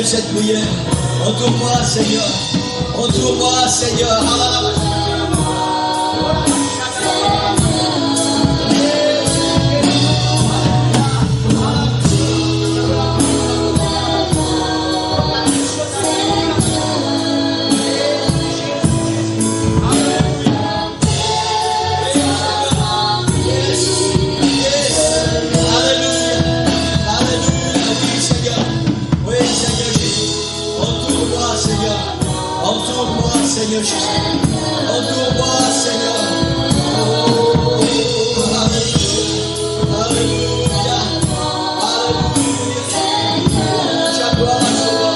Cette prière, entoure-moi Seigneur, entoure-moi Seigneur. Seigneur Jésus, entoure-moi Seigneur. Oh, alléluia, alléluia, alléluia. Ta gloire à toi.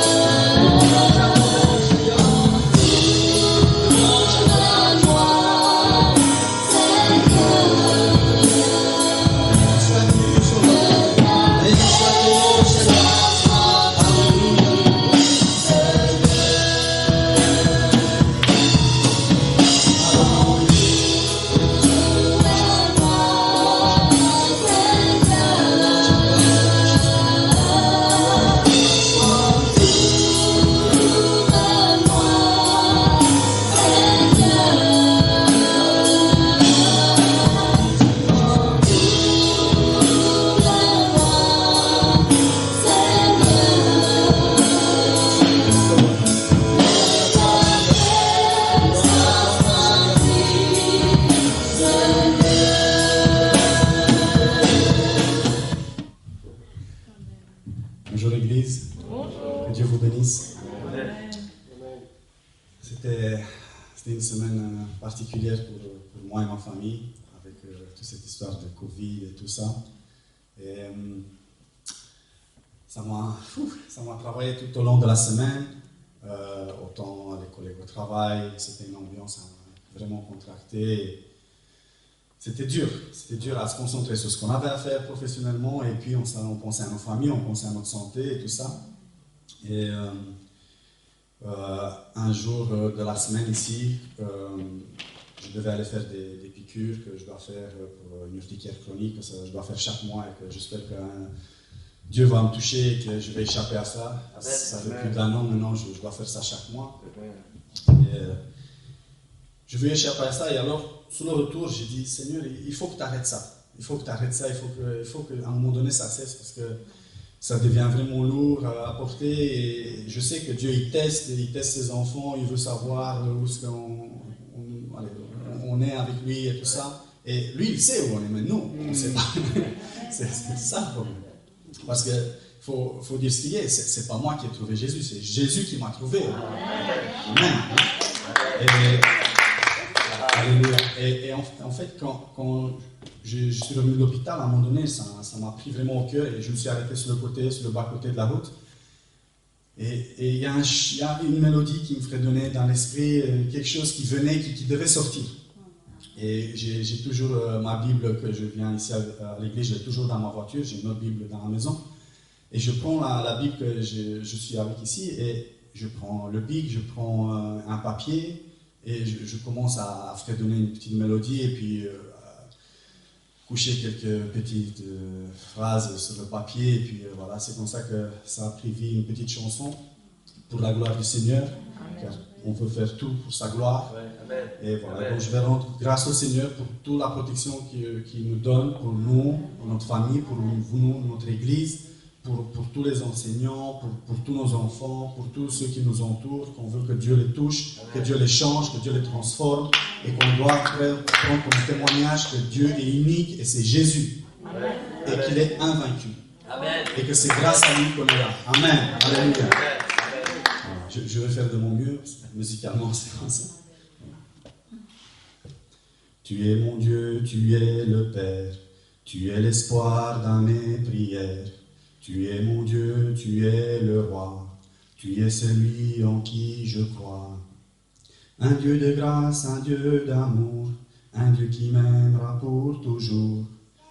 Bonjour l'Église. Que Dieu vous bénisse. C'était une semaine particulière pour moi et ma famille, avec toute cette histoire de Covid et tout ça. Et ça m'a travaillé tout au long de la semaine, autant avec les collègues au travail. C'était une ambiance vraiment contractée. C'était dur à se concentrer sur ce qu'on avait à faire professionnellement, et puis on pensait à nos familles, on pensait à notre santé et tout ça. Et un jour de la semaine ici, je devais aller faire des piqûres que je dois faire pour une urticaire chronique, que je dois faire chaque mois, et que j'espère que Dieu va me toucher et que je vais échapper à ça. Ça fait plus d'1 an maintenant, je dois faire ça chaque mois. Et, je veux échapper à ça, et alors, sur le retour, j'ai dit, Seigneur, il faut que tu arrêtes ça. Il faut qu'à un moment donné, ça cesse, parce que ça devient vraiment lourd à porter, et je sais que Dieu, il teste ses enfants, il veut savoir où est-ce on est avec lui et tout ça. Et lui, il sait où on est, mais nous, on ne sait pas. C'est ça le problème. Parce qu'il faut dire ce qu'il est, c'est pas moi qui ai trouvé Jésus, c'est Jésus qui m'a trouvé. Amen. Et en fait, quand je suis revenu de l'hôpital, à un moment donné, ça m'a pris vraiment au cœur, et je me suis arrêté sur le bas-côté de la route. Et il y a une mélodie qui me fredonnait dans l'esprit, quelque chose qui venait, qui devait sortir. Et j'ai toujours ma Bible, que je viens ici à l'église, j'ai toujours dans ma voiture, j'ai une autre Bible dans la maison. Et je prends la Bible que je suis avec ici, et je prends le bic, je prends un papier, et je commence à fredonner une petite mélodie, et puis coucher quelques petites phrases sur le papier, et puis voilà, c'est comme ça que ça a pris vie, une petite chanson pour la gloire du Seigneur, car on veut faire tout pour sa gloire. Et voilà, donc je vais rendre grâce au Seigneur pour toute la protection qu'il nous donne, pour nous, pour notre famille, pour nous, notre Église, pour tous les enseignants, pour tous nos enfants, pour tous ceux qui nous entourent, qu'on veut que Dieu les touche, que Dieu les change, que Dieu les transforme, et qu'on doit prendre comme témoignage que Dieu est unique et c'est Jésus, et qu'il est invaincu, et que c'est grâce à lui qu'on est là. Amen. Alléluia. Je vais faire de mon mieux, musicalement c'est comme ça. Tu es mon Dieu, tu es le Père, tu es l'espoir dans mes prières. Tu es mon Dieu, tu es le roi, Tu es celui en qui je crois. Un Dieu de grâce, un Dieu d'amour, un Dieu qui m'aimera pour toujours.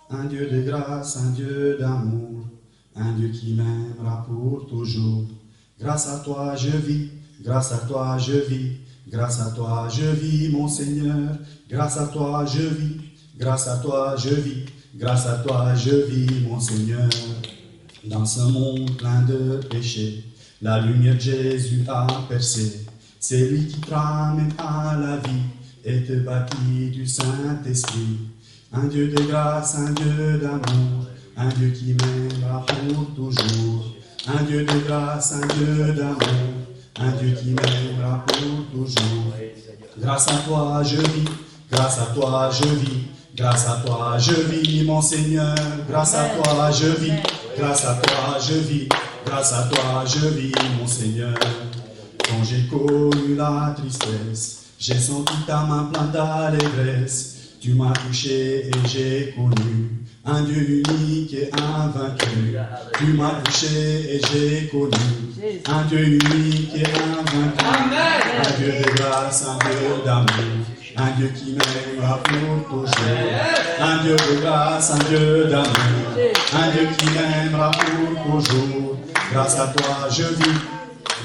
Un Dieu de grâce, un Dieu d'amour, un Dieu qui m'aimera pour toujours. Grâce à toi je vis, grâce à toi je vis, grâce à toi je vis mon Seigneur. Grâce à toi je vis, grâce à toi je vis, grâce à toi je vis mon Seigneur. Dans ce monde plein de péchés, la lumière de Jésus a percé. C'est lui qui t'amène à la vie et te bâtit du Saint-Esprit. Un Dieu de grâce, un Dieu d'amour, un Dieu qui m'aimera pour toujours. Un Dieu de grâce, un Dieu d'amour, un Dieu qui m'aimera pour toujours. Grâce à toi je vis, grâce à toi je vis, grâce à toi je vis mon Seigneur. Grâce à toi je vis, grâce à toi je vis, grâce à toi je vis mon Seigneur. Quand j'ai connu la tristesse, j'ai senti ta main pleine d'allégresse. Tu m'as touché et j'ai connu un Dieu unique et invaincu. Tu m'as touché et j'ai connu un Dieu unique et invaincu. Un Dieu de grâce, un Dieu d'amour, un Dieu qui m'aimera pour toujours. Un Dieu de grâce, un Dieu d'amour, un Dieu qui m'aimera pour toujours. Grâce à toi je vis,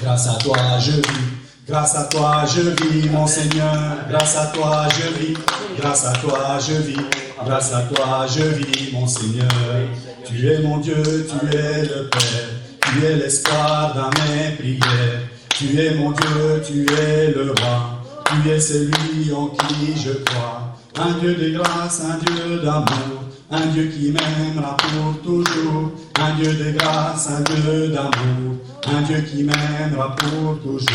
grâce à toi je vis, grâce à toi je vis mon Seigneur. Grâce à toi je vis, grâce à toi je vis, grâce à toi je vis mon Seigneur. Tu es mon Dieu, tu es le Père, tu es l'espoir dans mes prières. Tu es mon Dieu, tu es le roi, tu es celui en qui je crois. Un Dieu de grâce, un Dieu d'amour, un Dieu qui m'aimera pour toujours. Un Dieu de grâce, un Dieu d'amour, un Dieu qui m'aimera pour toujours.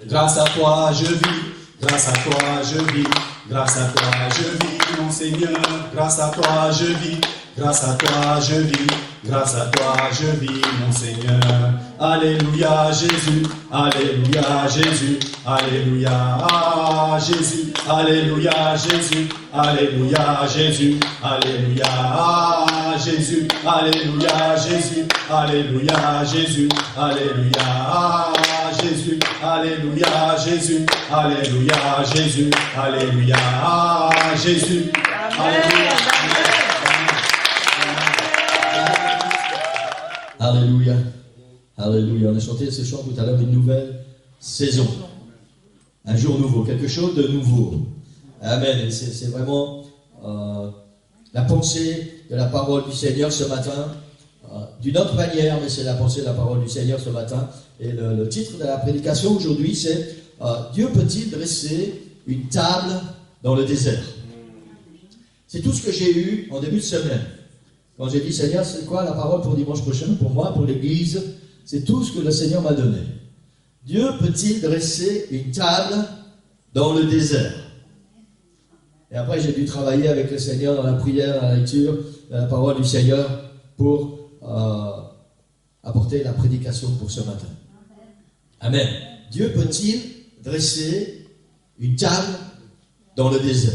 Grâce à toi je vis, grâce à toi je vis, grâce à toi je vis mon Seigneur. Grâce à toi je vis, grâce à toi je vis, grâce à toi je vis mon Seigneur. Alléluia Jésus, alléluia Jésus, alléluia Jésus, alléluia Jésus, alléluia Jésus, alléluia Jésus, alléluia Jésus, alléluia Jésus, alléluia Jésus, alléluia Jésus, alléluia Jésus, alléluia Jésus, alléluia. Alléluia. Alléluia. On a chanté ce chant tout à l'heure, une nouvelle saison. Un jour nouveau, quelque chose de nouveau. Amen. Et c'est vraiment la pensée de la parole du Seigneur ce matin. D'une autre manière, mais c'est la pensée de la parole du Seigneur ce matin. Et le titre de la prédication aujourd'hui, c'est Dieu peut-il dresser une table dans le désert? C'est tout ce que j'ai eu en début de semaine. Quand j'ai dit, Seigneur, c'est quoi la parole pour dimanche prochain, pour moi, pour l'Église? C'est tout ce que le Seigneur m'a donné. Dieu peut-il dresser une table dans le désert? Et après, j'ai dû travailler avec le Seigneur dans la prière, dans la lecture de la parole du Seigneur pour apporter la prédication pour ce matin. Amen. Dieu peut-il dresser une table dans le désert?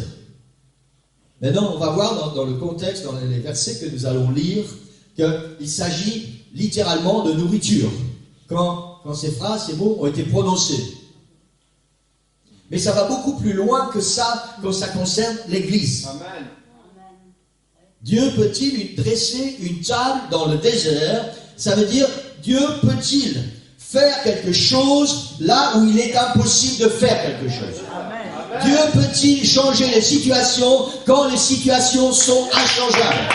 Maintenant, on va voir dans le contexte, dans les versets que nous allons lire, qu'il s'agit littéralement de nourriture, quand ces phrases, ces mots ont été prononcés. Mais ça va beaucoup plus loin que ça, quand ça concerne l'Église. Amen. Dieu peut-il dresser une table dans le désert? Ça veut dire, Dieu peut-il faire quelque chose là où il est impossible de faire quelque chose? Dieu peut-il changer les situations quand les situations sont inchangeables?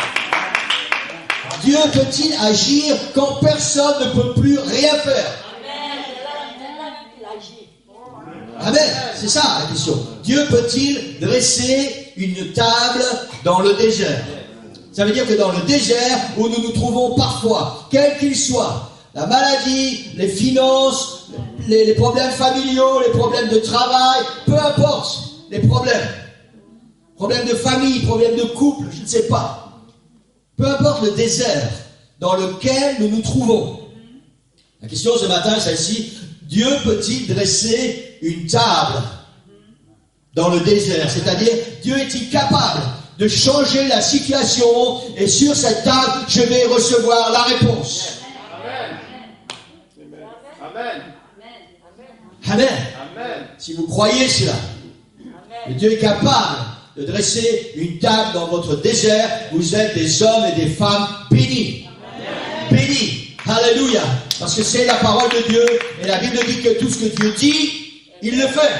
Dieu peut-il agir quand personne ne peut plus rien faire? Amen, c'est ça la question. Dieu peut-il dresser une table dans le désert? Ça veut dire que dans le désert où nous nous trouvons parfois, quel qu'il soit, la maladie, les finances, les problèmes familiaux, les problèmes de travail, peu importe les problèmes de famille, problèmes de couple, je ne sais pas. Peu importe le désert dans lequel nous nous trouvons. La question ce matin est celle-ci: Dieu peut-il dresser une table dans le désert? C'est-à-dire, Dieu est-il capable de changer la situation et sur cette table, je vais recevoir la réponse. Amen. Amen. Amen. Si vous croyez cela, que Dieu est capable de dresser une table dans votre désert, vous êtes des hommes et des femmes bénis. Bénis. Alléluia. Parce que c'est la parole de Dieu. Et la Bible dit que tout ce que Dieu dit, il le fait.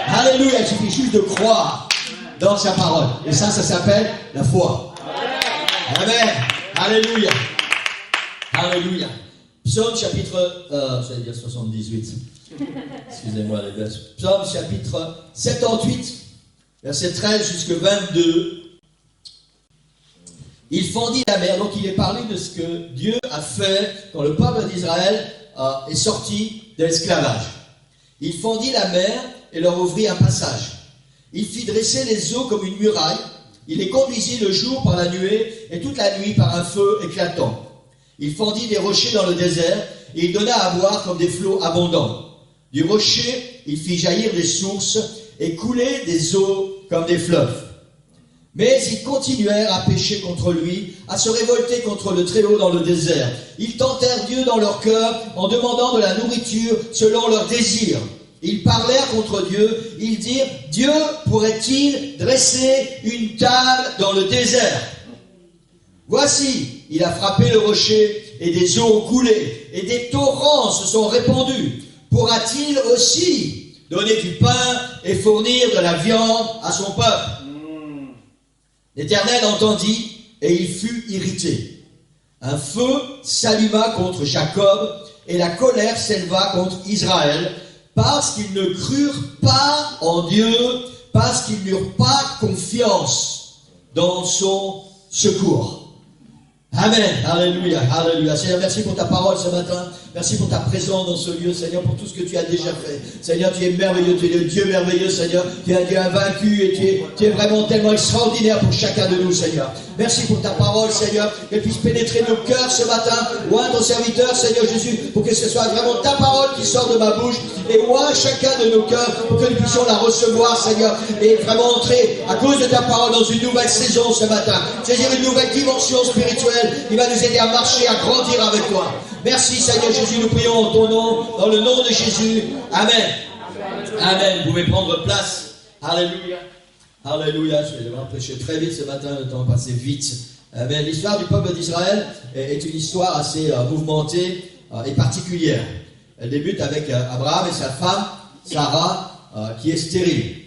Alléluia. Il suffit juste de croire dans sa parole. Et ça s'appelle la foi. Amen. Alléluia. Alléluia. Psaume chapitre, j'allais dire 78. Excusez-moi les gars. Psaume chapitre 78, verset 13 jusqu'à 22. Il fendit la mer. Donc il est parlé de ce que Dieu a fait quand le peuple d'Israël est sorti de l'esclavage. Il fendit la mer et leur ouvrit un passage. Il fit dresser les eaux comme une muraille. Il les conduisit le jour par la nuée et toute la nuit par un feu éclatant. Il fendit des rochers dans le désert et il donna à boire comme des flots abondants. Du rocher, il fit jaillir des sources et couler des eaux comme des fleuves. Mais ils continuèrent à pécher contre lui, à se révolter contre le Très-Haut dans le désert. Ils tentèrent Dieu dans leur cœur en demandant de la nourriture selon leurs désirs. Ils parlèrent contre Dieu, ils dirent, Dieu pourrait-il dresser une table dans le désert? Voici, il a frappé le rocher et des eaux ont coulé et des torrents se sont répandus. Pourra-t-il aussi donner du pain et fournir de la viande à son peuple? L'Éternel entendit et il fut irrité. Un feu s'alluma contre Jacob et la colère s'éleva contre Israël parce qu'ils ne crurent pas en Dieu, parce qu'ils n'eurent pas confiance dans son secours. Amen, alléluia, alléluia. Seigneur, merci pour ta parole ce matin. Merci pour ta présence dans ce lieu, Seigneur, pour tout ce que tu as déjà fait. Seigneur, tu es merveilleux, tu es le Dieu merveilleux, Seigneur. Tu es un Dieu invaincu et tu es vraiment tellement extraordinaire pour chacun de nous, Seigneur. Merci pour ta parole, Seigneur, qu'elle puisse pénétrer nos cœurs ce matin. Oint ton serviteur, Seigneur Jésus, pour que ce soit vraiment ta parole qui sort de ma bouche. Et oint chacun de nos cœurs pour que nous puissions la recevoir, Seigneur, et vraiment entrer à cause de ta parole dans une nouvelle saison ce matin. Saisir une nouvelle dimension spirituelle qui va nous aider à marcher, à grandir avec toi. Merci Seigneur Jésus, nous prions en ton nom, dans le nom de Jésus. Amen. Amen. Vous pouvez prendre place. Alléluia. Alléluia. Je vais devoir prêcher très vite ce matin, le temps passe vite. Amen. L'histoire du peuple d'Israël est une histoire assez mouvementée et particulière. Elle débute avec Abraham et sa femme, Sarah, qui est stérile.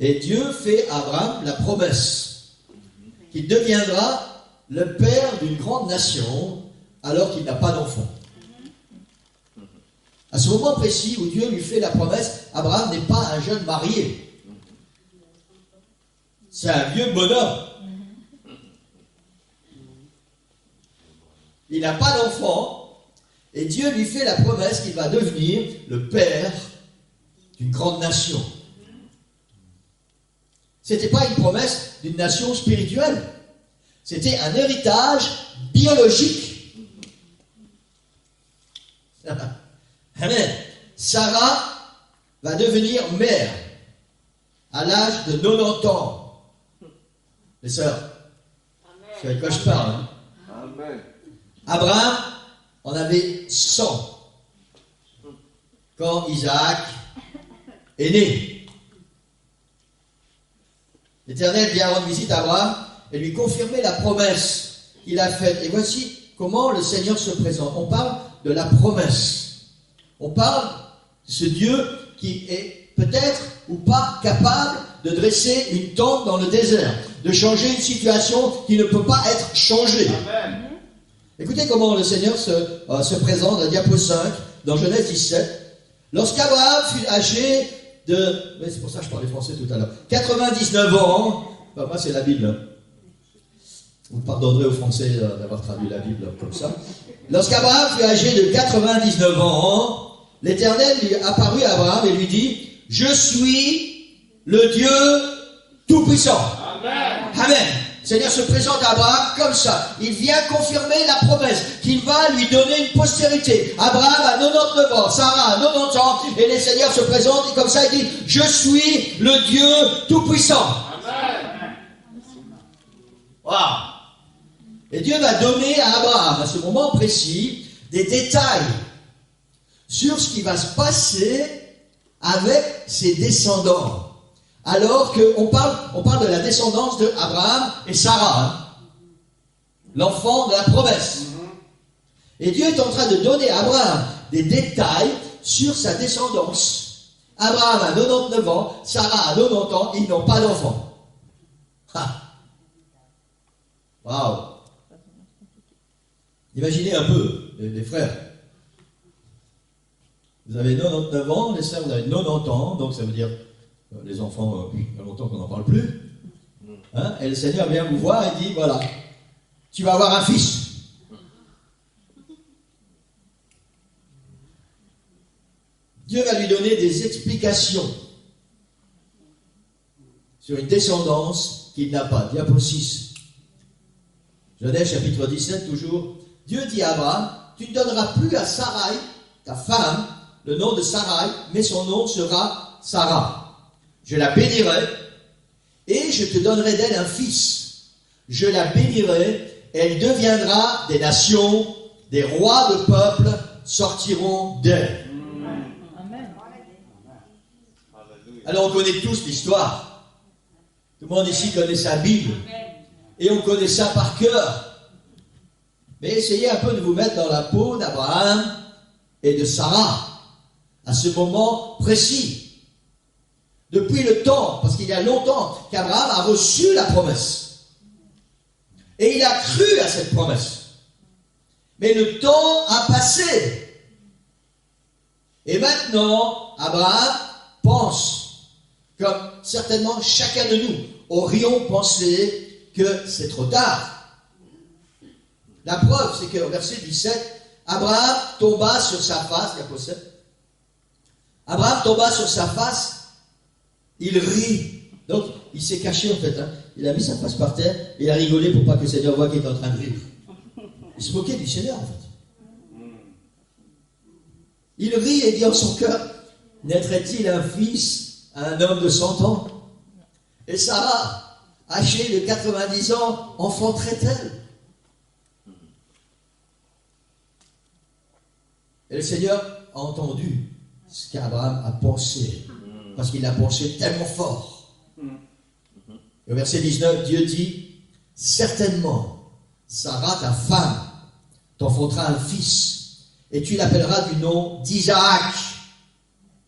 Et Dieu fait à Abraham la promesse qu'il deviendra le père d'une grande nation alors qu'il n'a pas d'enfant. À ce moment précis où Dieu lui fait la promesse, Abraham n'est pas un jeune marié. C'est un vieux bonhomme. Il n'a pas d'enfant et Dieu lui fait la promesse qu'il va devenir le père d'une grande nation. Ce n'était pas une promesse d'une nation spirituelle. C'était un héritage biologique. Amen. Sarah va devenir mère à l'âge de 90 ans. Les sœurs, c'est avec quoi je parle. Hein? Amen. Abraham en avait 100 quand Isaac est né. L'Éternel vient rendre visite à Abraham et lui confirmer la promesse qu'il a faite. Et voici comment le Seigneur se présente. On parle de la promesse. On parle de ce Dieu qui est peut-être ou pas capable de dresser une tente dans le désert, de changer une situation qui ne peut pas être changée. Amen. Écoutez comment le Seigneur se présente, la diapo 5, dans Genèse 17. Lorsqu'Abraham fut âgé de... Mais c'est pour ça que je parlais français tout à l'heure. 99 ans. Enfin, moi, c'est la Bible. Vous pardonnerez aux Français d'avoir traduit la Bible comme ça. Lorsqu'Abraham fut âgé de 99 ans, l'Éternel lui apparut à Abraham et lui dit, « Je suis le Dieu Tout-Puissant. » Amen. Amen. Le Seigneur se présente à Abraham comme ça. Il vient confirmer la promesse qu'il va lui donner une postérité. Abraham a 99 ans, Sarah a 90 ans, et le Seigneur se présente et comme ça il dit, « Je suis le Dieu Tout-Puissant. » Amen. Wow. Et Dieu va donner à Abraham, à ce moment précis, des détails sur ce qui va se passer avec ses descendants. Alors qu'on parle de la descendance de Abraham et Sarah, hein, l'enfant de la promesse. Et Dieu est en train de donner à Abraham des détails sur sa descendance. Abraham a 99 ans, Sarah a 90 ans, ils n'ont pas d'enfant. Waouh! Imaginez un peu, les frères. Vous avez 99 ans, les sœurs, vous avez 90 ans, donc ça veut dire, les enfants, il y a longtemps qu'on n'en parle plus. Hein? Et le Seigneur vient vous voir et dit, voilà, tu vas avoir un fils. Dieu va lui donner des explications sur une descendance qu'il n'a pas. Diapo 6. Genèse chapitre 17, toujours. Dieu dit à Abraham, tu ne donneras plus à Sarai, ta femme, le nom de Sarai, mais son nom sera Sarah. Je la bénirai et je te donnerai d'elle un fils. Je la bénirai, elle deviendra des nations, des rois de peuples sortiront d'elle. Alors on connaît tous l'histoire. Tout le monde ici connaît sa Bible. Et on connaît ça par cœur. Mais essayez un peu de vous mettre dans la peau d'Abraham et de Sarah, à ce moment précis. Depuis le temps, parce qu'il y a longtemps qu'Abraham a reçu la promesse. Et il a cru à cette promesse. Mais le temps a passé. Et maintenant, Abraham pense, comme certainement chacun de nous aurions pensé que c'est trop tard. La preuve, c'est qu'au verset 17, Abraham tomba sur sa face, il y a pas ça. Abraham tomba sur sa face, il rit. Donc, il s'est caché en fait. Hein. Il a mis sa face par terre et il a rigolé pour pas que le Seigneur voie qu'il était en train de rire. Il se moquait du Seigneur en fait. Il rit et dit en son cœur, naîtrait-il un fils à un homme de 100 ans? Et Sarah, âgée de 90 ans, enfanterait-elle? Et le Seigneur a entendu ce qu'Abraham a pensé, parce qu'il a pensé tellement fort. Et au verset 19, Dieu dit, certainement, Sarah, ta femme, t'enfantera un fils, et tu l'appelleras du nom d'Isaac.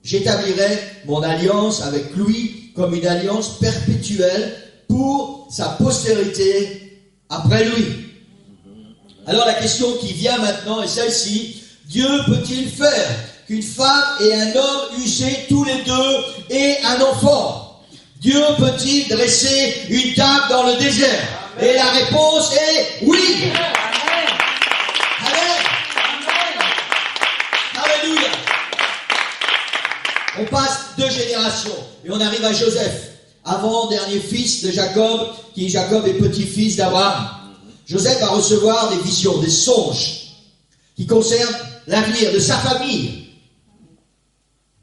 J'établirai mon alliance avec lui comme une alliance perpétuelle pour sa postérité après lui. Alors la question qui vient maintenant est celle-ci. Dieu peut-il faire qu'une femme et un homme usés tous les deux aient un enfant? Dieu peut-il dresser une table dans le désert? Et la réponse est oui. Amen. Alléluia. On passe 2 générations et on arrive à Joseph, avant-dernier fils de Jacob, qui Jacob est petit-fils d'Abraham. Joseph va recevoir des visions, des songes qui concernent l'avenir de sa famille.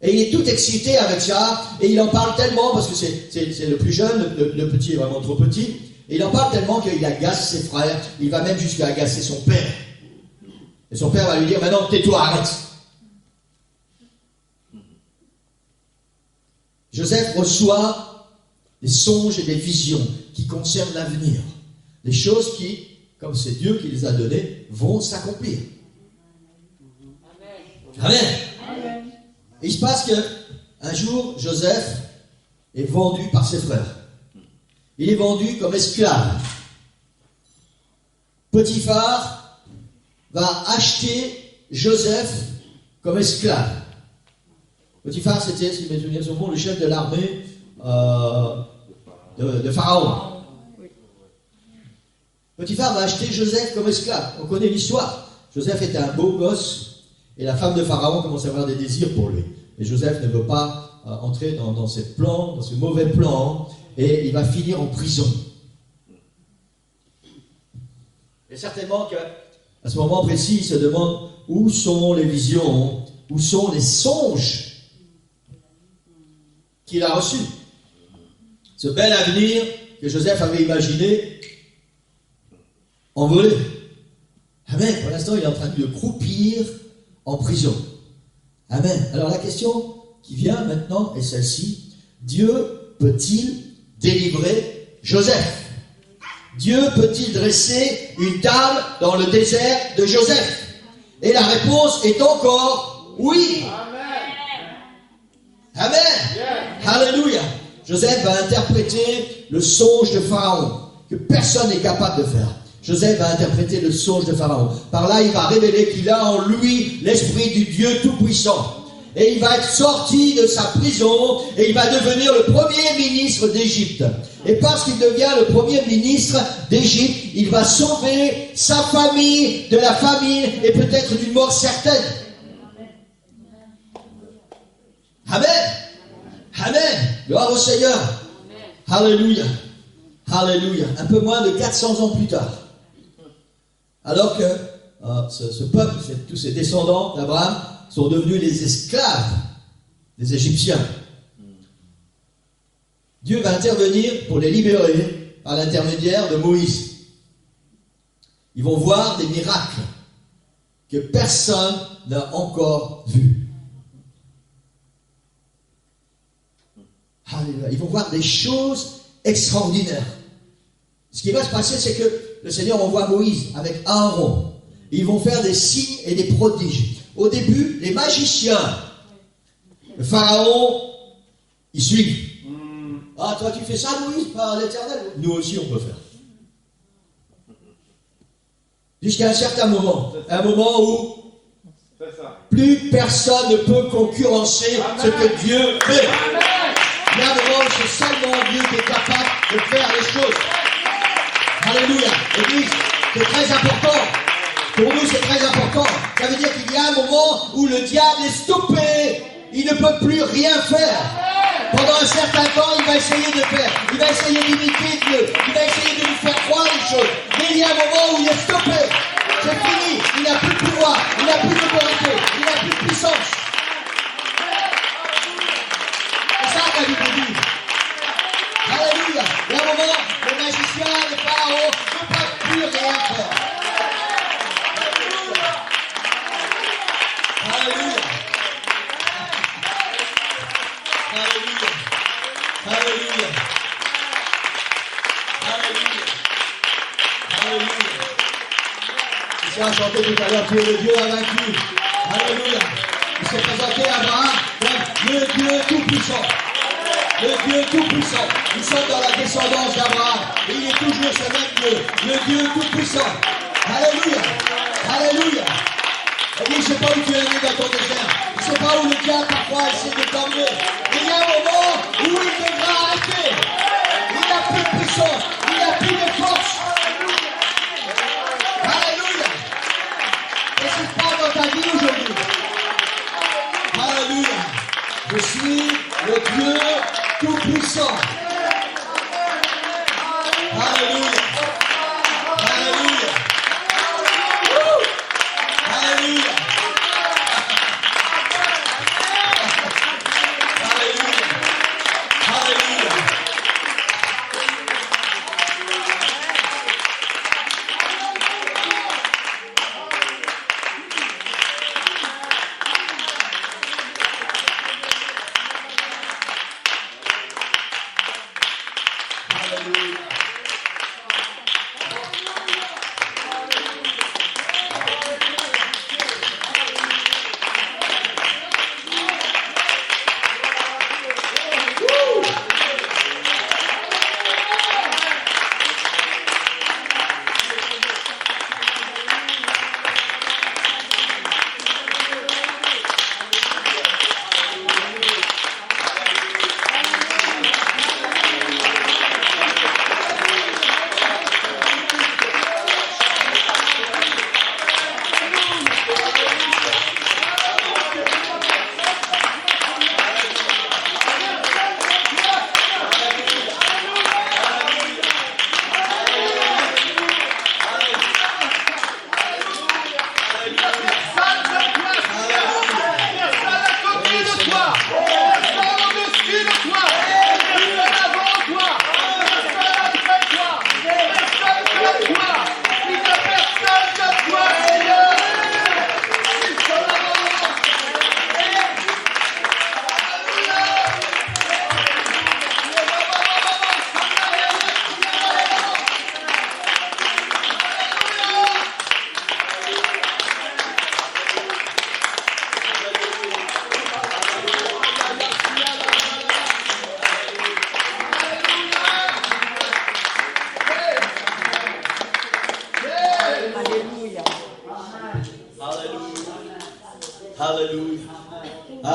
Et il est tout excité avec ça, et il en parle tellement, parce que c'est le plus jeune, le petit est vraiment trop petit, et il en parle tellement qu'il agace ses frères, il va même jusqu'à agacer son père. Et son père va lui dire, maintenant tais-toi, arrête. Joseph reçoit des songes et des visions qui concernent l'avenir. Des choses qui, comme c'est Dieu qui les a données, vont s'accomplir. Amen. Amen. Et il se passe qu'un jour, Joseph est vendu par ses frères. Il est vendu comme esclave. Potiphar va acheter Joseph comme esclave. Potiphar, c'était, si mes souvenirs sont bons, le chef de l'armée de Pharaon. Potiphar va acheter Joseph comme esclave. On connaît l'histoire. Joseph était un beau gosse. Et la femme de Pharaon commence à avoir des désirs pour lui. Et Joseph ne veut pas entrer dans ses plans, dans ce mauvais plan, et il va finir en prison. Et certainement qu'à ce moment précis, il se demande où sont les visions, où sont les songes qu'il a reçus. Ce bel avenir que Joseph avait imaginé, envolé. Amen. Pour l'instant, il est en train de croupir en prison. Amen. Alors la question qui vient maintenant est celle-ci. Dieu peut-il délivrer Joseph? Dieu peut-il dresser une table dans le désert de Joseph? Et la réponse est encore oui. Amen. Amen. Alléluia. Joseph va interpréter le songe de Pharaon, que personne n'est capable de faire. Joseph va interpréter le songe de Pharaon. Par là, il va révéler qu'il a en lui l'esprit du Dieu Tout-Puissant. Et il va être sorti de sa prison et il va devenir le premier ministre d'Égypte. Et parce qu'il devient le premier ministre d'Égypte, il va sauver sa famille de la famine et peut-être d'une mort certaine. Amen. Amen. Gloire au Seigneur. Alléluia. Alléluia. Un peu moins de 400 ans plus tard. Alors que ce peuple, tous ces descendants d'Abraham, sont devenus les esclaves des Égyptiens. Dieu va intervenir pour les libérer par l'intermédiaire de Moïse. Ils vont voir des miracles que personne n'a encore vus. Alléluia. Ils vont voir des choses extraordinaires. Ce qui va se passer, c'est que le Seigneur envoie Moïse avec Aaron. Ils vont faire des signes et des prodiges. Au début, les magiciens, le Pharaon, ils suivent. Ah, toi tu fais ça, Moïse, par l'Éternel? Nous aussi on peut faire. Jusqu'à un certain moment. Un moment où plus personne ne peut concurrencer ce que Dieu fait. Il y a un moment où c'est seulement Dieu qui est capable de faire les choses. Alléluia. Église, c'est très important. Pour nous, c'est très important. Ça veut dire qu'il y a un moment où le diable est stoppé. Il ne peut plus rien faire. Pendant un certain temps, il va essayer de faire. Il va essayer d'imiter Dieu. Il va essayer de nous faire croire les choses. Mais il y a un moment où il est stoppé. C'est fini. Il n'a plus de pouvoir. Il n'a plus d'autorité. Il n'a plus de puissance. C'est ça que la Bible dit. Alléluia. Il y a un moment, les magiciens, les pharaons ne peuvent plus rien faire. Alléluia. Alléluia. Alléluia. Alléluia. Alléluia. Il s'est chanté tout à l'heure, tu es le Dieu invaincu. Alléluia. Il s'est présenté à Abraham comme le Dieu tout-puissant. Le Dieu tout-puissant. Nous sommes dans la descendance d'Abraham. Et il est toujours ce même Dieu. Le Dieu tout-puissant. Alléluia. Alléluia. Il dit, je ne sais pas où tu es né dans ton désert. Je ne sais pas où le diable parfois essaie de t'emmener. Mais il y a un moment où il devra arrêter. Il n'a plus de puissance. Il n'a plus de force. Alléluia. Qu'est-ce qui se passe dans ta vie aujourd'hui? Alléluia. Je suis le Dieu tout-puissant. Alléluia. Alléluia. Alléluia. Alléluia.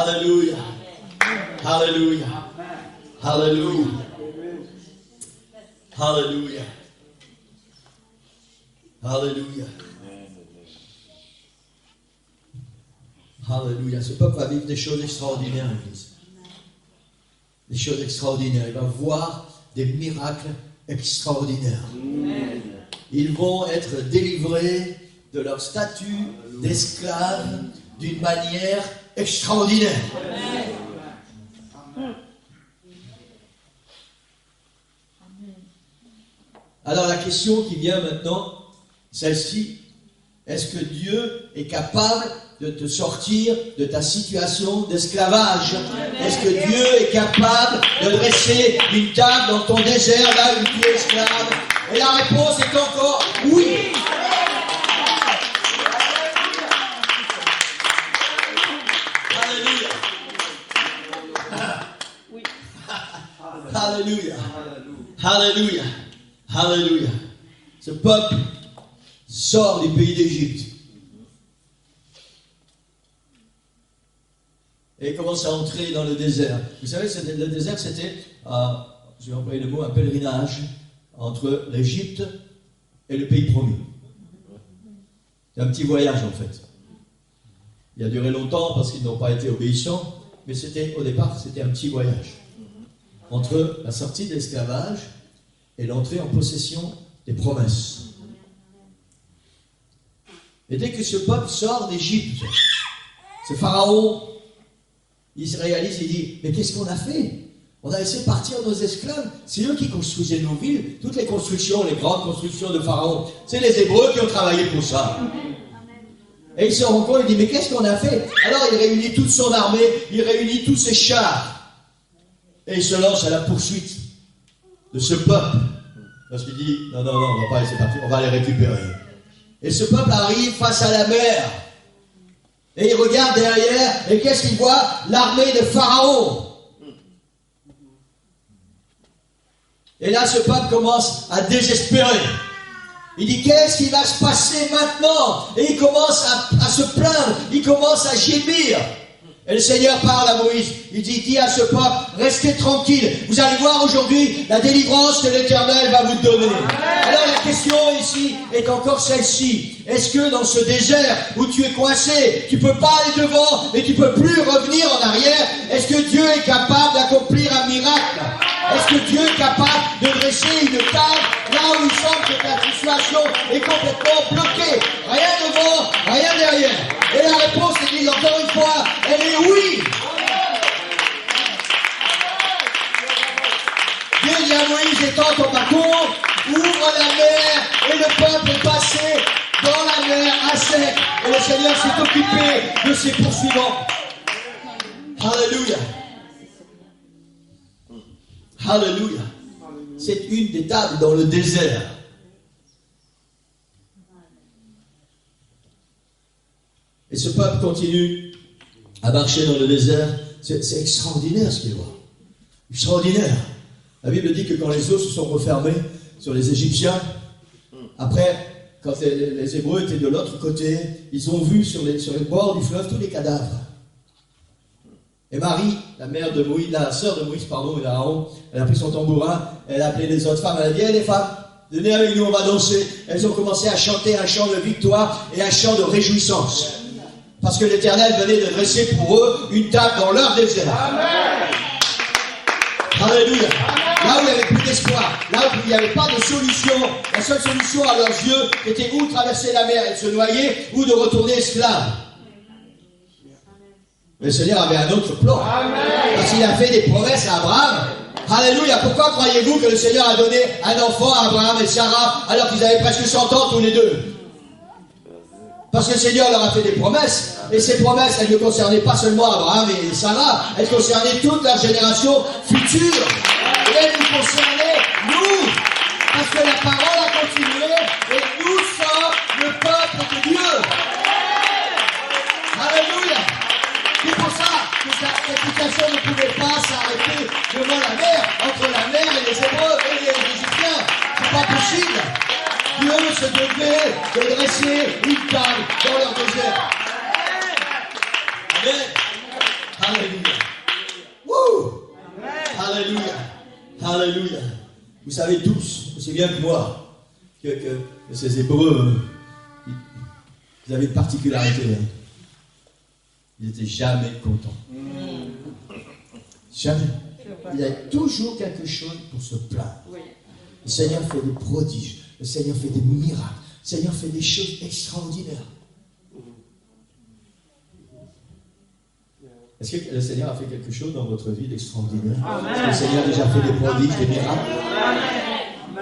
Alléluia. Alléluia. Alléluia. Alléluia. Alléluia. Alléluia. Ce peuple va vivre des choses extraordinaires, l'Église. Des choses extraordinaires. Il va voir des miracles extraordinaires. Ils vont être délivrés de leur statut d'esclaves d'une manière extraordinaire. Alors la question qui vient maintenant, celle-ci, est-ce que Dieu est capable de te sortir de ta situation d'esclavage? Est-ce que Dieu est capable de dresser une table dans ton désert là où tu es esclave? Et la réponse est encore oui. Alléluia. Alléluia. Alléluia. Ce peuple sort du pays d'Égypte et commence à entrer dans le désert. Vous savez, le désert, c'était, je vais employer le mot, un pèlerinage entre l'Égypte et le pays promis. C'est un petit voyage en fait. Il a duré longtemps parce qu'ils n'ont pas été obéissants, mais au départ, c'était un petit voyage entre la sortie de l'esclavage et l'entrée en possession des promesses. Et dès que ce peuple sort d'Égypte, ce pharaon, il se réalise, il dit, mais qu'est-ce qu'on a fait? On a laissé partir nos esclaves, c'est eux qui construisaient nos villes, toutes les constructions, les grandes constructions de Pharaon, c'est les Hébreux qui ont travaillé pour ça. Et il se rend compte, il dit, mais qu'est-ce qu'on a fait? Alors il réunit toute son armée, il réunit tous ses chars, et il se lance à la poursuite de ce peuple. Parce qu'il dit, non, on va pas laisser partir, on va les récupérer. Et ce peuple arrive face à la mer. Et il regarde derrière, et qu'est-ce qu'il voit? L'armée de Pharaon. Et là, ce peuple commence à désespérer. Il dit, qu'est-ce qui va se passer maintenant? Et il commence à se plaindre, il commence à gémir. Et le Seigneur parle à Moïse, il dit, dis à ce peuple, restez tranquille, vous allez voir aujourd'hui la délivrance que l'Éternel va vous donner. Alors la question ici est encore celle-ci, est-ce que dans ce désert où tu es coincé, tu ne peux pas aller devant et tu ne peux plus revenir en arrière, est-ce que Dieu est capable d'accomplir un miracle? Est-ce que Dieu est capable de dresser une table là où il semble que ta situation est complètement bloquée? Rien devant, rien derrière. Et la réponse est, encore une fois, elle est oui. Dieu dit à Moïse, étends ton bâton, ouvre la mer, et le peuple est passé dans la mer à sec. Et le Seigneur s'est occupé de ses poursuivants. Alléluia. Alléluia. C'est une des tables dans le désert. Et ce peuple continue à marcher dans le désert. C'est extraordinaire ce qu'il voit. Extraordinaire. La Bible dit que quand les eaux se sont refermées sur les Égyptiens, après, quand les Hébreux étaient de l'autre côté, ils ont vu sur les bords du fleuve tous les cadavres. Et Marie, la mère de Moïse, la sœur de Moïse, et d'Aaron, elle a pris son tambourin, elle a appelé les autres femmes, elle a dit, hey, les femmes, venez avec nous, on va danser. Elles ont commencé à chanter un chant de victoire et un chant de réjouissance. Parce que l'Éternel venait de dresser pour eux une table dans leur désert. Amen. Alléluia. Là où il n'y avait plus d'espoir, là où il n'y avait pas de solution, la seule solution à leurs yeux était ou de traverser la mer et de se noyer, ou de retourner esclave. Mais le Seigneur avait un autre plan. Amen. Parce qu'il a fait des promesses à Abraham. Alléluia. Pourquoi croyez-vous que le Seigneur a donné un enfant à Abraham et Sarah alors qu'ils avaient presque 100 ans tous les deux? Parce que le Seigneur leur a fait des promesses. Et ces promesses, elles ne concernaient pas seulement Abraham et Sarah. Elles concernaient toute la génération future. Et elles nous concernaient, nous. Parce que la parole a continué. Et nous sommes le peuple de Dieu. Alléluia. C'est pour ça que cette situation ne pouvait pas s'arrêter devant la mer, entre la mer et les Hébreux et les Égyptiens. C'est pas possible. Dieu se devait de dresser une table dans leur désert. Amen. Alléluia. Wouh! Alléluia. Alléluia. Vous savez tous, aussi bien que moi, que ces Hébreux, ils avaient une particularité. Hein. Ils n'étaient jamais contents. Jamais. Il y a toujours quelque chose pour se plaindre. Le Seigneur fait des prodiges. Le Seigneur fait des miracles. Le Seigneur fait des choses extraordinaires. Est-ce que le Seigneur a fait quelque chose dans votre vie d'extraordinaire? Est-ce que le Seigneur a déjà fait des prodiges, des miracles?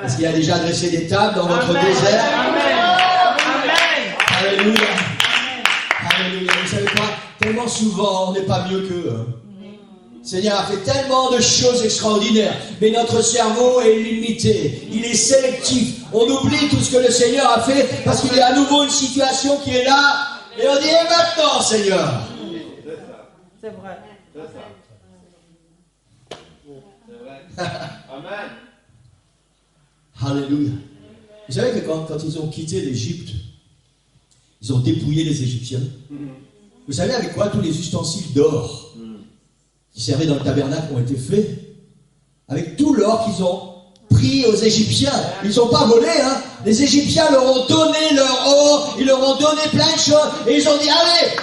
Est-ce qu'il a déjà dressé des tables dans votre désert? Alléluia. Alléluia. Vous savez quoi? Tellement souvent, on n'est pas mieux qu'eux. Hein. Le Seigneur a fait tellement de choses extraordinaires, mais notre cerveau est limité, il est sélectif. On oublie tout ce que le Seigneur a fait parce qu'il y a à nouveau une situation qui est là et on dit, et maintenant, Seigneur? C'est vrai. Amen. Alléluia. Vous savez que quand ils ont quitté l'Égypte, ils ont dépouillé les Égyptiens. Vous savez avec quoi tous les ustensiles d'or qui servaient dans le tabernacle ont été faits? Avec tout l'or qu'ils ont pris aux Égyptiens. Ils n'ont pas volé, hein. Les Égyptiens leur ont donné leur or, ils leur ont donné plein de choses, et ils ont dit, allez,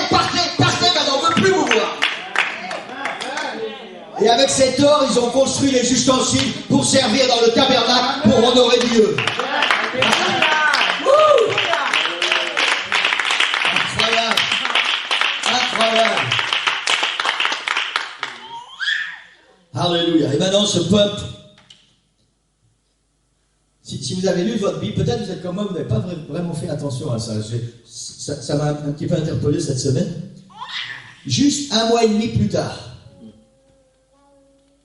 partez, maintenant, on ne veut plus vous voir. Et avec cet or, ils ont construit les ustensiles pour servir dans le tabernacle, pour honorer Dieu. Incroyable. Incroyable. Alléluia. Et maintenant, ce peuple, si vous avez lu votre Bible, peut-être vous êtes comme moi, vous n'avez pas vraiment fait attention à ça. Ça m'a un petit peu interpellé cette semaine. Juste 1 mois et demi plus tard,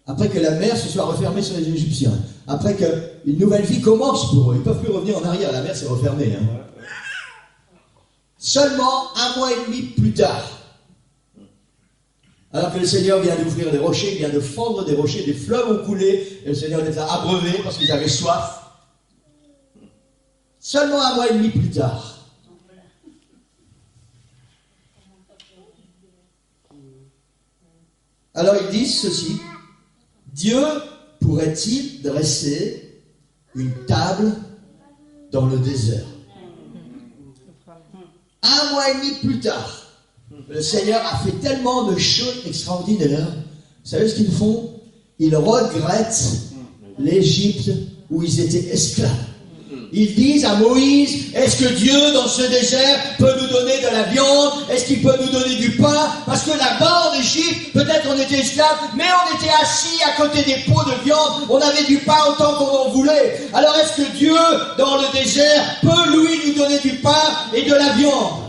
après que la mer se soit refermée sur les Égyptiens, après qu'une nouvelle vie commence pour eux, ils ne peuvent plus revenir en arrière, la mer s'est refermée. Hein. Seulement 1 mois et demi plus tard, alors que le Seigneur vient d'ouvrir des rochers, il vient de fendre des rochers, des fleuves ont coulé, et le Seigneur les a abreuvés parce qu'ils avaient soif. Seulement 1 mois et demi plus tard, alors ils disent ceci, Dieu pourrait-il dresser une table dans le désert? 1 mois et demi plus tard, le Seigneur a fait tellement de choses extraordinaires. Vous savez ce qu'ils font? Ils regrettent l'Égypte où ils étaient esclaves. Ils disent à Moïse, est-ce que Dieu dans ce désert peut nous donner de la viande? Est-ce qu'il peut nous donner du pain? Parce que là-bas en Égypte, peut-être on était esclaves, mais on était assis à côté des pots de viande, on avait du pain autant qu'on en voulait. Alors est-ce que Dieu dans le désert peut lui nous donner du pain et de la viande?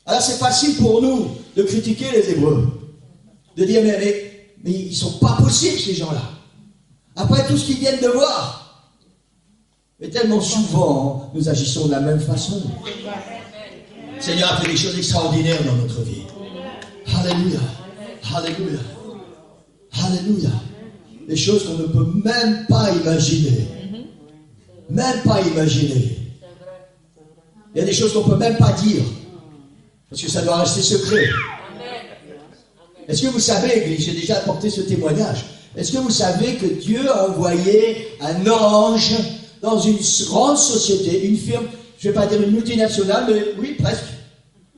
Alors c'est facile pour nous de critiquer les Hébreux, de dire mais ils sont pas possibles ces gens-là. Après tout ce qu'ils viennent de voir. Mais tellement souvent, nous agissons de la même façon. Le Seigneur a fait des choses extraordinaires dans notre vie. Alléluia. Alléluia. Alléluia. Des choses qu'on ne peut même pas imaginer. Même pas imaginer. Il y a des choses qu'on ne peut même pas dire. Parce que ça doit rester secret. Est-ce que vous savez, Église, j'ai déjà apporté ce témoignage, est-ce que vous savez que Dieu a envoyé un ange dans une grande société, une firme, je ne vais pas dire une multinationale, mais oui, presque,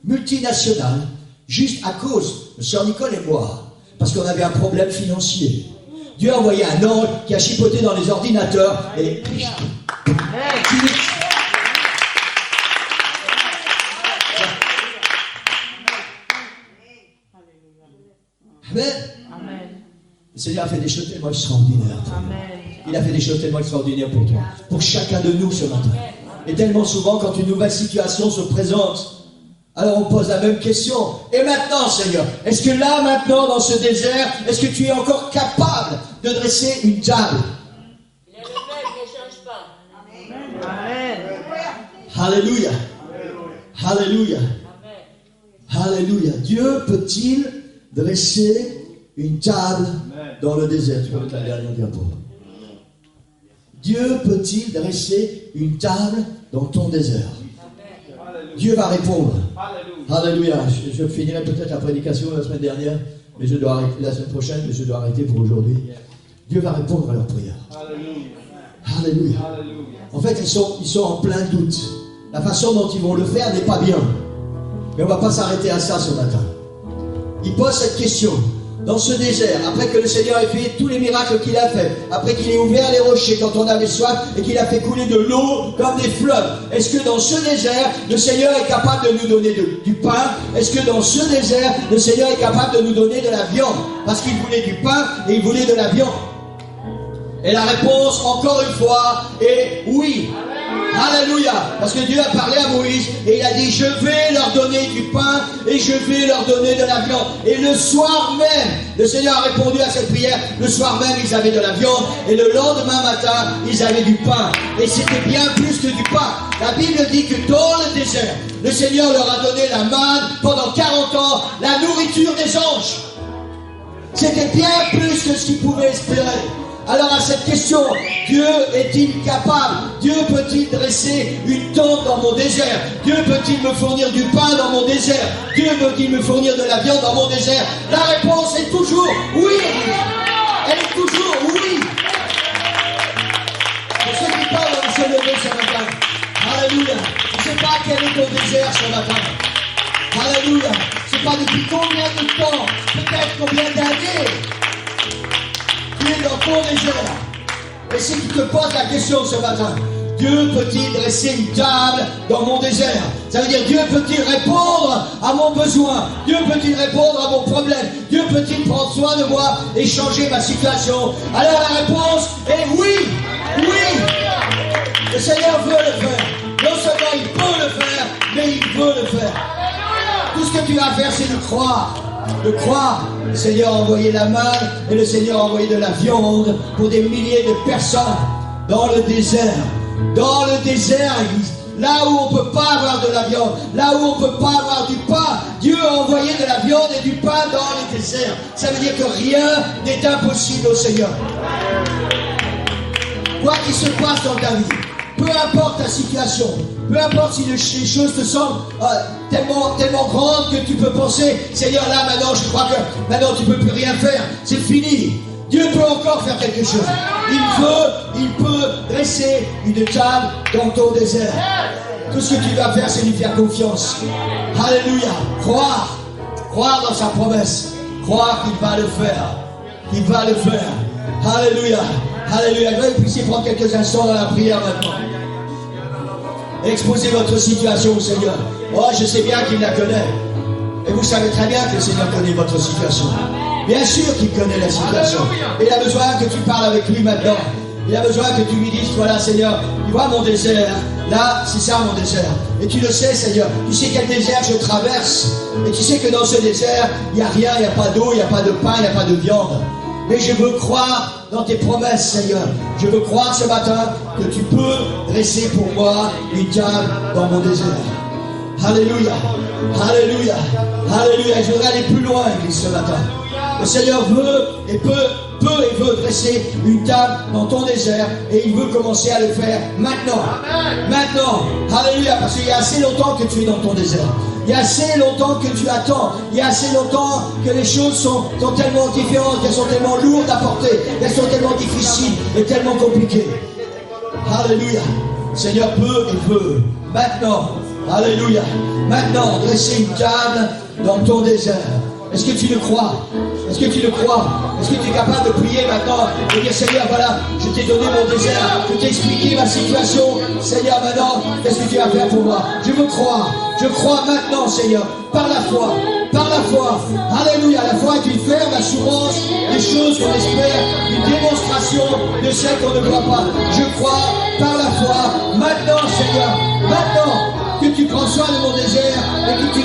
multinationale, juste à cause de Sœur Nicole et moi, parce qu'on avait un problème financier. Dieu a envoyé un ange qui a chipoté dans les ordinateurs et... Amen. Amen. Le Seigneur a fait des choses tellement extraordinaires. Amen. Il a fait des choses tellement extraordinaires pour toi, pour chacun de nous ce matin. Et tellement souvent, quand une nouvelle situation se présente, alors on pose la même question. Et maintenant, Seigneur, est-ce que là, maintenant, dans ce désert, est-ce que tu es encore capable de dresser une table? Il est le même, ne change pas. Amen. Alléluia. Alléluia. Amen. Alléluia. Dieu peut-il dresser une table dans le désert? Tu peux mettre la dernière diapo. Dieu peut-il dresser une table dans ton désert? Dieu va répondre. Alléluia. Alléluia. Je finirai peut-être la prédication la semaine dernière, mais je dois arrêter la semaine prochaine, mais je dois arrêter pour aujourd'hui. Dieu va répondre à leurs prières. Alléluia. Alléluia. Alléluia. En fait, ils sont en plein doute. La façon dont ils vont le faire n'est pas bien. Mais on ne va pas s'arrêter à ça ce matin. Ils posent cette question. Dans ce désert, après que le Seigneur ait fait tous les miracles qu'il a fait, après qu'il ait ouvert les rochers quand on avait soif et qu'il a fait couler de l'eau comme des fleuves, est-ce que dans ce désert, le Seigneur est capable de nous donner du pain? Est-ce que dans ce désert, le Seigneur est capable de nous donner de la viande? Parce qu'il voulait du pain et il voulait de la viande. Et la réponse, encore une fois, est oui. Alléluia. Parce que Dieu a parlé à Moïse et il a dit, je vais leur donner du pain et je vais leur donner de la viande. Et le soir même, le Seigneur a répondu à cette prière. Le soir même, ils avaient de la viande et le lendemain matin, ils avaient du pain. Et c'était bien plus que du pain. La Bible dit que dans le désert, le Seigneur leur a donné la manne pendant 40 ans, la nourriture des anges. C'était bien plus que ce qu'ils pouvaient espérer. Alors à cette question, Dieu est-il capable? Dieu peut-il dresser une tente dans mon désert? Dieu peut-il me fournir du pain dans mon désert? Dieu peut-il me fournir de la viande dans mon désert? La réponse est toujours oui. Elle est toujours oui. Pour ceux qui parlent de se lever ce matin, alléluia. Je ne sais pas quel est ton désert ce matin. Alléluia. Je ne sais pas depuis combien de temps, peut-être combien d'années tu es dans ton désert. Et si tu te poses la question ce matin, Dieu peut-il dresser une table dans mon désert? Ça veut dire, Dieu peut-il répondre à mon besoin? Dieu peut-il répondre à mon problème? Dieu peut-il prendre soin de moi et changer ma situation? Alors la réponse est oui. Oui. Le Seigneur veut le faire. Non seulement il peut le faire, mais il veut le faire. Tout ce que tu as à faire, c'est de croire. De croire. Le Seigneur a envoyé la manne et le Seigneur a envoyé de la viande pour des milliers de personnes dans le désert. Dans le désert, là où on ne peut pas avoir de la viande, là où on ne peut pas avoir du pain, Dieu a envoyé de la viande et du pain dans le désert. Ça veut dire que rien n'est impossible au Seigneur. Quoi qu'il se passe dans ta vie, peu importe ta situation, peu importe si les choses te semblent tellement grandes que tu peux penser, Seigneur, là maintenant je crois que maintenant tu ne peux plus rien faire, c'est fini. Dieu peut encore faire quelque chose. Il peut dresser une table dans ton désert. Tout ce que tu dois faire, c'est lui faire confiance. Alléluia. Croire dans sa promesse. Croire qu'il va le faire. Il va le faire. Alléluia. Alléluia. Je vais que vous puissiez prendre quelques instants dans la prière maintenant. Exposez votre situation au Seigneur. Oh, je sais bien qu'il la connaît. Et vous savez très bien que le Seigneur connaît votre situation. Bien sûr qu'il connaît la situation. Et il a besoin que tu parles avec lui maintenant. Il a besoin que tu lui dises, voilà Seigneur, tu vois mon désert. Là, c'est ça mon désert. Et tu le sais Seigneur. Tu sais quel désert je traverse. Et tu sais que dans ce désert, il n'y a rien, il n'y a pas d'eau, il n'y a pas de pain, il n'y a pas de viande. Mais je veux croire dans tes promesses, Seigneur. Je veux croire ce matin que tu peux dresser pour moi une table dans mon désert. Alléluia. Alléluia. Alléluia. Je voudrais aller plus loin, Église, ce matin. Le Seigneur veut et peut et veut dresser une table dans ton désert et il veut commencer à le faire maintenant. Maintenant. Alléluia. Parce qu'il y a assez longtemps que tu es dans ton désert. Il y a assez longtemps que tu attends. Il y a assez longtemps que les choses sont tellement différentes, qu'elles sont tellement lourdes à porter, qu'elles sont tellement difficiles et tellement compliquées. Alléluia. Le Seigneur peut et veut. Maintenant. Alléluia. Maintenant, dresser une table dans ton désert. Est-ce que tu le crois? Est-ce que tu le crois? Est-ce que tu es capable de prier maintenant et dire Seigneur, voilà, je t'ai donné mon désert, je t'ai expliqué ma situation. Seigneur, maintenant, qu'est-ce que tu vas faire pour moi? Je veux croire. Je crois maintenant, Seigneur, par la foi. Par la foi. Alléluia. La foi est une ferme assurance des choses qu'on espère, une démonstration de celles qu'on ne voit pas. Je crois par la foi. Maintenant, Seigneur, maintenant que tu prends soin de mon désert et que tu